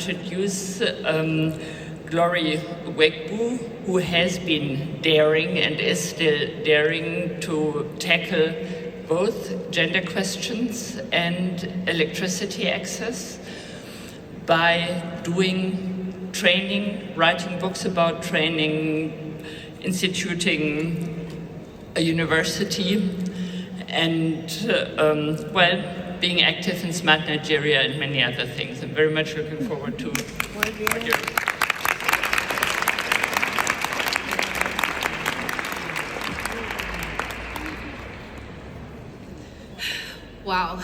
introduce Glory Wegbu, who has been daring and is still daring to tackle both gender questions and electricity access by doing training, writing books about training, instituting a university, and being active in Smart Nigeria and many other things. I'm very much looking forward to what you're doing. Wow.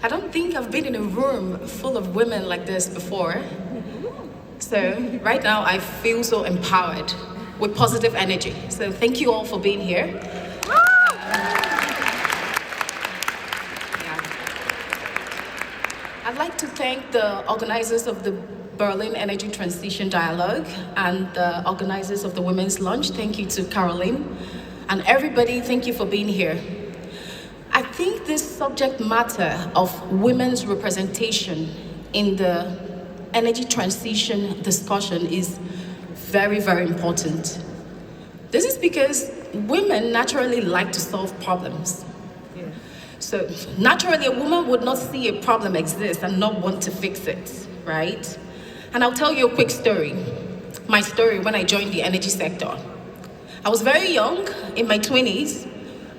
I don't think I've been in a room full of women like this before. So right now I feel so empowered with positive energy. So thank you all for being here. I'd like to thank the organizers of the Berlin Energy Transition Dialogue and the organizers of the Women's Lunch. Thank you to Caroline. And everybody, thank you for being here. I think this subject matter of women's representation in the energy transition discussion is very, very important. This is because women naturally like to solve problems. Yeah. So naturally, a woman would not see a problem exist and not want to fix it, right? And I'll tell you a quick story. My story when I joined the energy sector. I was very young, in my 20s,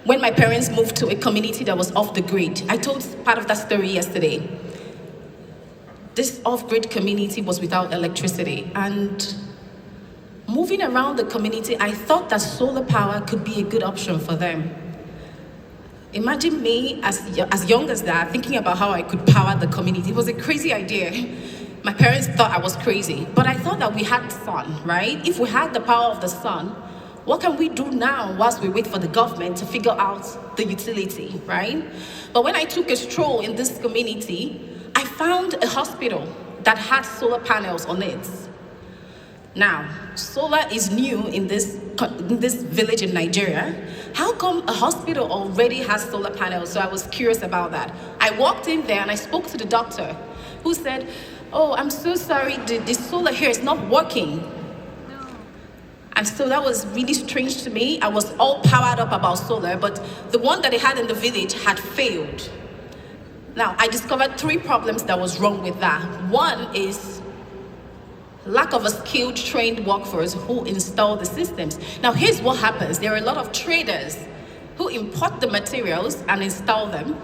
when my parents moved to a community that was off the grid. I told part of that story yesterday. This off-grid community was without electricity, and moving around the community, I thought that solar power could be a good option for them. Imagine me as young as that, thinking about how I could power the community. It was a crazy idea. My parents thought I was crazy, but I thought that we had sun, right? If we had the power of the sun, what can we do now whilst we wait for the government to figure out the utility, right? But when I took a stroll in this community, I found a hospital that had solar panels on it. Now, solar is new in this village in Nigeria. How come a hospital already has solar panels? So I was curious about that. I walked in there and I spoke to the doctor who said, "Oh, I'm so sorry, the solar here is not working." And so that was really strange to me. I was all powered up about solar, but the one that they had in the village had failed. Now, I discovered 3 problems that was wrong with that. One is lack of a skilled, trained workforce who install the systems. Now, here's what happens. There are a lot of traders who import the materials and install them,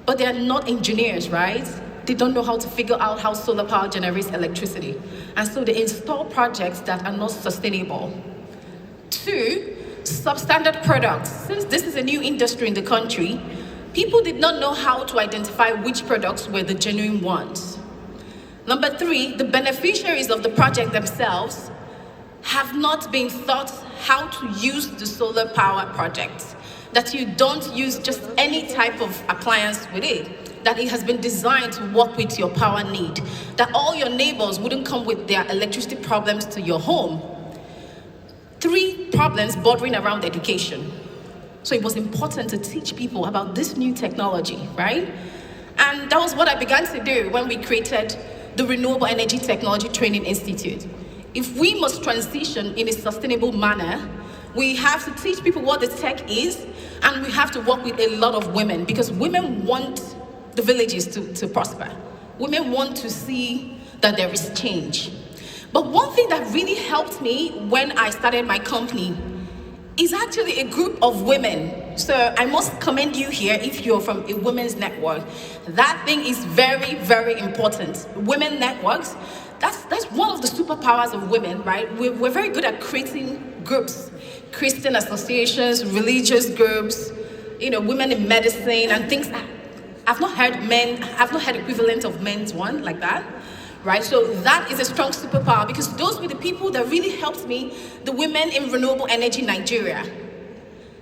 but they are not engineers, right? They don't know how to figure out how solar power generates electricity. And so they install projects that are not sustainable. 2, substandard products. Since this is a new industry in the country, people did not know how to identify which products were the genuine ones. Number 3, the beneficiaries of the project themselves have not been taught how to use the solar power project. That you don't use just any type of appliance with it. That it has been designed to work with your power need. That all your neighbors wouldn't come with their electricity problems to your home. 3 problems bordering around education. So it was important to teach people about this new technology, right? And that was what I began to do when we created the Renewable Energy Technology Training Institute. If we must transition in a sustainable manner, we have to teach people what the tech is, and we have to work with a lot of women, because women want the villages to prosper. Women want to see that there is change. But one thing that really helped me when I started my company is actually a group of women. So I must commend you here if you're from a women's network. That thing is very, very important. Women networks, that's one of the superpowers of women, right? We're very good at creating groups, Christian associations, religious groups, women in medicine and things. I've not heard equivalent of men's one like that, right? So that is a strong superpower, because those were the people that really helped me, the women in renewable energy Nigeria.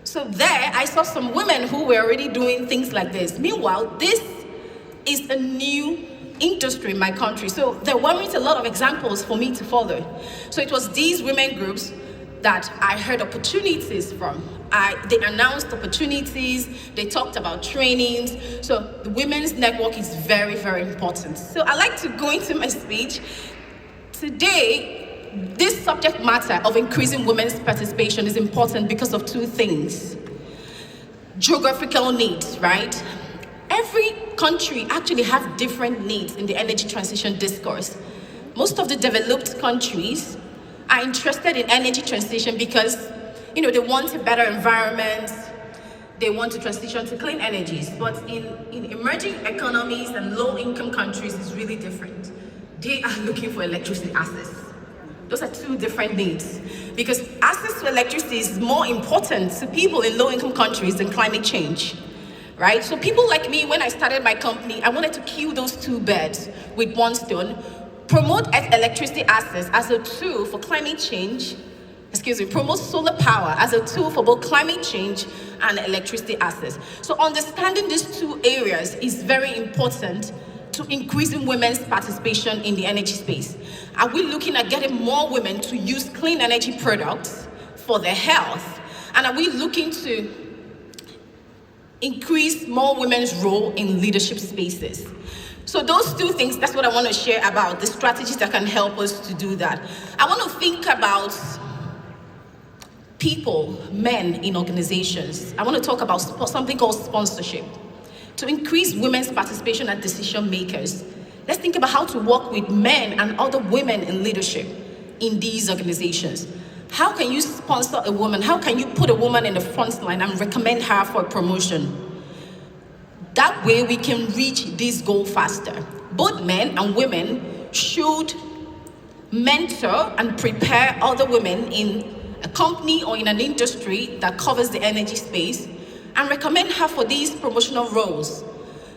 So there, I saw some women who were already doing things like this. Meanwhile, this is a new industry in my country. So there weren't a lot of examples for me to follow. So it was these women groups that I heard opportunities from. They announced opportunities, they talked about trainings. So the women's network is very, very important. So I like to go into my speech. Today, this subject matter of increasing women's participation is important because of two things. Geographical needs, right? Every country actually have different needs in the energy transition discourse. Most of the developed countries are interested in energy transition because, they want a better environment, they want to transition to clean energies. But in emerging economies and low-income countries, it's really different. They are looking for electricity access. Those are two different needs. Because access to electricity is more important to people in low-income countries than climate change, right? So people like me, when I started my company, I wanted to kill those two birds with one stone, promote electricity access as a tool for climate change, promote solar power as a tool for both climate change and electricity access. So understanding these two areas is very important to increasing women's participation in the energy space. Are we looking at getting more women to use clean energy products for their health? And are we looking to increase more women's role in leadership spaces? So those two things, that's what I want to share about, the strategies that can help us to do that. I want to think about people, men in organizations. I want to talk about something called sponsorship. To increase women's participation as decision makers, let's think about how to work with men and other women in leadership in these organizations. How can you sponsor a woman? How can you put a woman in the front line and recommend her for a promotion? That way we can reach this goal faster. Both men and women should mentor and prepare other women in a company or in an industry that covers the energy space and recommend her for these promotional roles.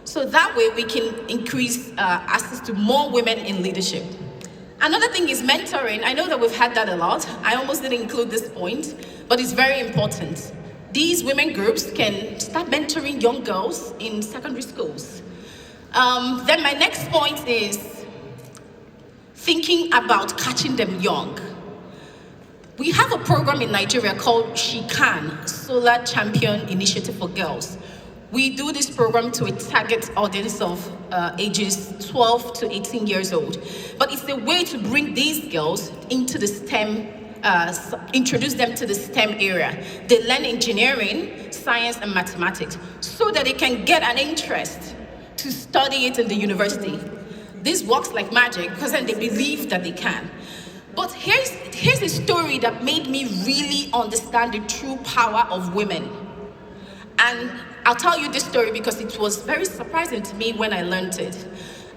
So that way we can increase access to more women in leadership. Another thing is mentoring. I know that we've had that a lot. I almost didn't include this point, but it's very important. These women groups can start mentoring young girls in secondary schools. Then my next point is thinking about catching them young. We have a program in Nigeria called She Can, Solar Champion Initiative for Girls. We do this program to a target audience of ages 12 to 18 years old. But it's a way to bring these girls into the STEM, introduce them to the STEM area. They learn engineering, science, and mathematics so that they can get an interest to study it in the university. This works like magic because then they believe that they can. But here's a story that made me really understand the true power of women. And I'll tell you this story because it was very surprising to me when I learned it.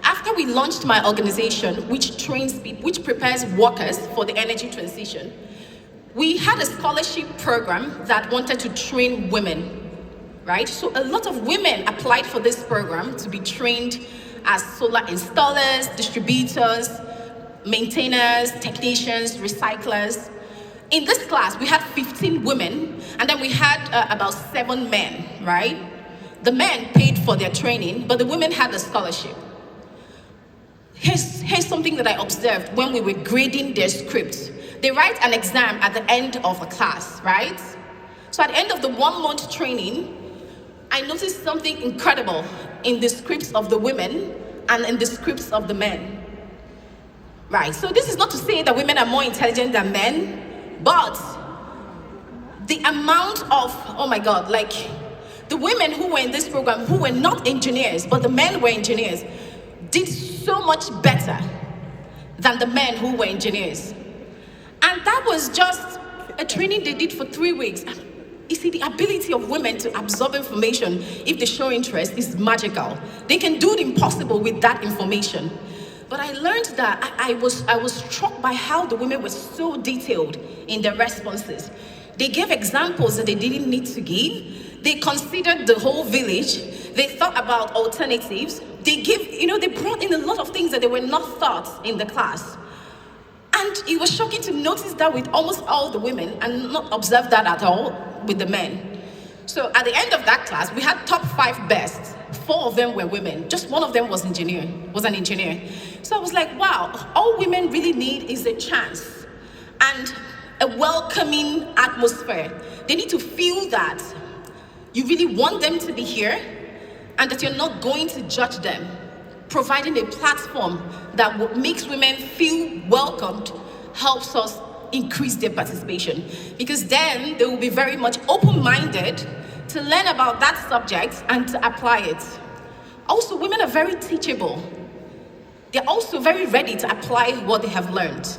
After we launched my organization, which trains people, which prepares workers for the energy transition, we had a scholarship program that wanted to train women, right? So a lot of women applied for this program to be trained as solar installers, distributors, maintainers, technicians, recyclers. In this class, we had 15 women, and then we had about 7 men, right? The men paid for their training, but the women had a scholarship. Here's something that I observed when we were grading their scripts. They write an exam at the end of a class, right? So at the end of the 1-month training, I noticed something incredible in the scripts of the women and in the scripts of the men. Right, so this is not to say that women are more intelligent than men, but the amount of, oh my God, like the women who were in this program who were not engineers, but the men were engineers, did so much better than the men who were engineers. And that was just a training they did for 3 weeks. You see, the ability of women to absorb information, if they show interest, is magical. They can do the impossible with that information. But I learned that I was struck by how the women were so detailed in their responses. They gave examples that they didn't need to give. They considered the whole village. They thought about alternatives. They brought in a lot of things that they were not taught in the class. And it was shocking to notice that with almost all the women and not observe that at all with the men. So at the end of that class, we had top 5 best. 4 of them were women. Just 1 of them was an engineer. So I was like, wow, all women really need is a chance. And a welcoming atmosphere. They need to feel that you really want them to be here and that you're not going to judge them. Providing a platform that makes women feel welcomed helps us increase their participation, because then they will be very much open-minded to learn about that subject and to apply it. Also, women are very teachable. They're also very ready to apply what they have learned.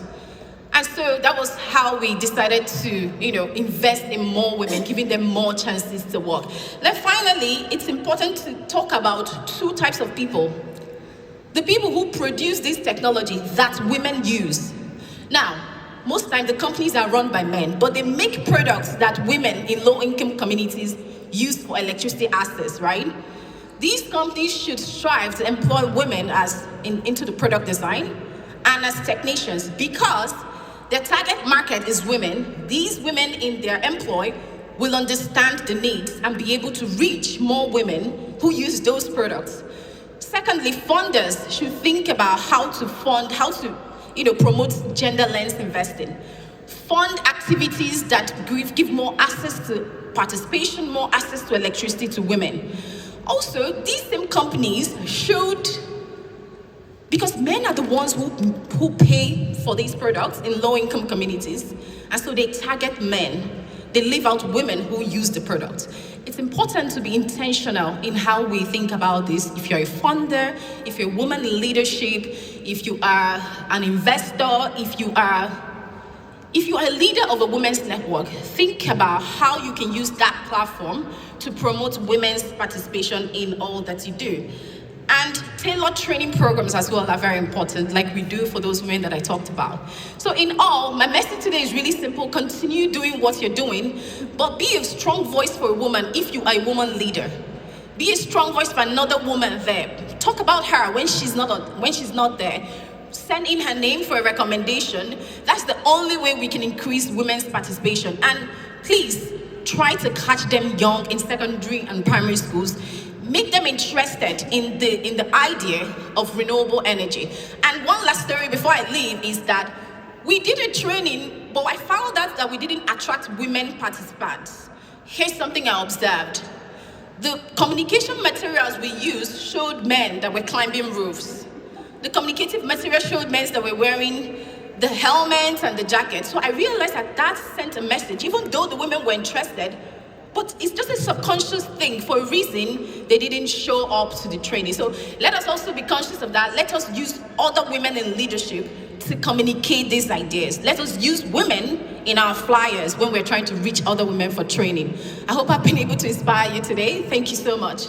And so that was how we decided to, invest in more women, giving them more chances to work. Then finally, it's important to talk about two types of people. The people who produce this technology that women use. Now, most times the companies are run by men, but they make products that women in low-income communities use for electricity access, right? These companies should strive to employ women into the product design and as technicians, because their target market is women. These women in their employ will understand the needs and be able to reach more women who use those products. Secondly, funders should think about how to promote gender-lens investing. Fund activities that give more access to participation, more access to electricity to women. Also, these same companies should, because men are the ones who pay for these products in low-income communities, and so they target men. They leave out women who use the product. It's important to be intentional in how we think about this. If you're a funder, if you're a woman in leadership, if you are an investor, if you are a leader of a women's network, think about how you can use that platform to promote women's participation in all that you do. And tailored training programs as well are very important, like we do for those women that I talked about. So in all, my message today is really simple. Continue doing what you're doing, but be a strong voice for a woman if you are a woman leader. Be a strong voice for another woman there. Talk about her when she's not there. Send in her name for a recommendation. That's the only way we can increase women's participation. And please, try to catch them young in secondary and primary schools. Make them interested in the idea of renewable energy. And one last story before I leave is that we did a training, but I found out that we didn't attract women participants. Here's something I observed. The communication materials we used showed men that were climbing roofs. The communicative material showed men that were wearing the helmets and the jackets. So I realized that sent a message, even though the women were interested. But it's just a subconscious thing. For a reason, they didn't show up to the training. So let us also be conscious of that. Let us use other women in leadership to communicate these ideas. Let us use women in our flyers when we're trying to reach other women for training. I hope I've been able to inspire you today. Thank you so much.